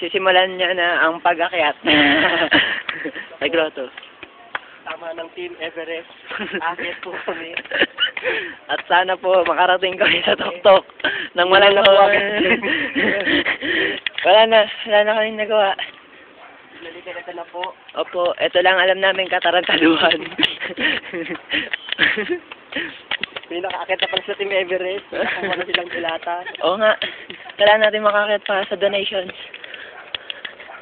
sisimulan niya na ang pag-akyat. Sa grotto. Tama ng Team Everest. Akit po kami. At sana po makarating kami sa tuktok nang walang wala na kaming nagawa. Nalikalata na po. Opo, ito lang alam namin katarantaduhan. May nakakita pa sa Team Everest. Nakakuha na silang pilata. Oo nga, kailangan natin makakit para sa donations.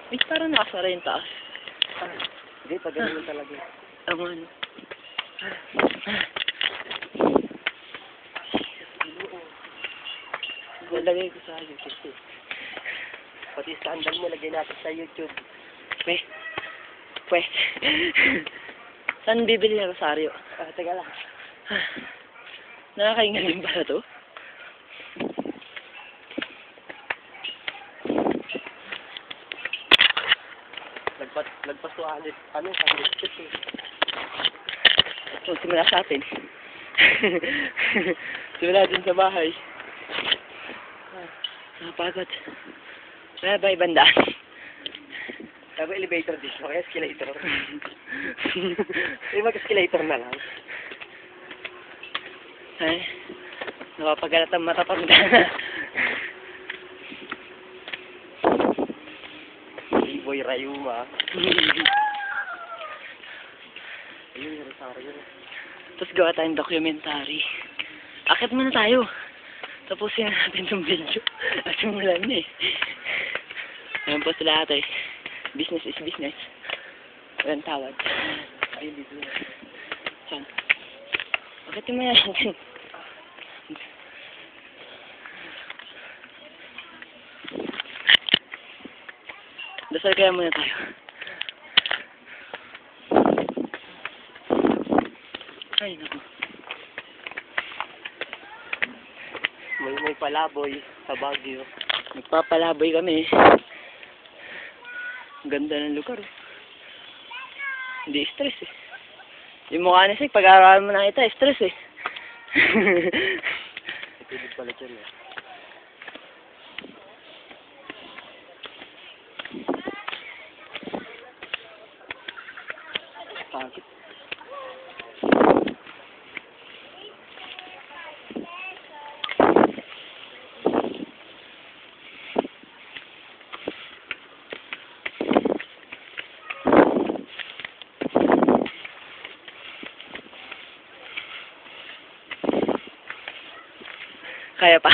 Wait, parang nakasara yung taas. Hindi, pag ganun talaga. Ang ano. Nalagay ko sa YouTube. Pati sandal mo, lagay natin sa YouTube. Pwes. Saan bibili ng rosaryo? Teka lang. Nakakaingan din pala to? Lagpas to Anit chip eh. So, simula sa atin. Simula din sa bahay. Napagod. Wala ba ibang daan? Sabi elevator din, okay, escalator. Mag-escalator na lang. Ay, nakapagalat ang matapagda na. Boy Rayuma. Ayun yung Rosario. Tapos gawa tayong documentary. Akit muna tayo. Tapusin na natin itong video. At simulan na eh. Ayan po sila ate. Business is business. Walang tawad. Ayun dito. Saan? Akitin mo na natin. Dasal kaya muna tayo. Ay, naku. May palaboy sa Baguio. Nagpapalaboy kami. Ang ganda ng lugar. Hindi stress eh. Yung mukha na siya, pag-aaralan mo na kita, stress eh. Pilit pala dyan eh. Pagod. Kaya pa.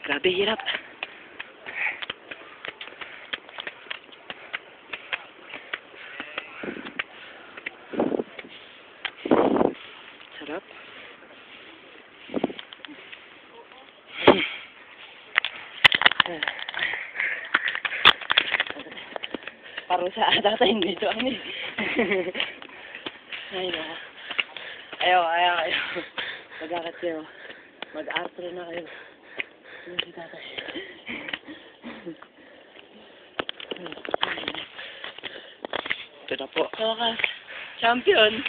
Grabe hirap. Sarap. Parusa ata tayo dito. Ano eh. Ay na. Ayaw. Mag-akat kayo. Mag-artro na kayo. Ano si tatay? Ito na po. Kawakas. Champion.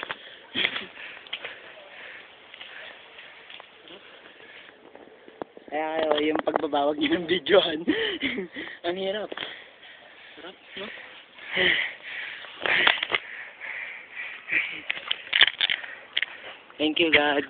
Kaya kayo, yung pagbabawag niyo ng videohan. Ang hirap. Sarap, no? Thank you, God.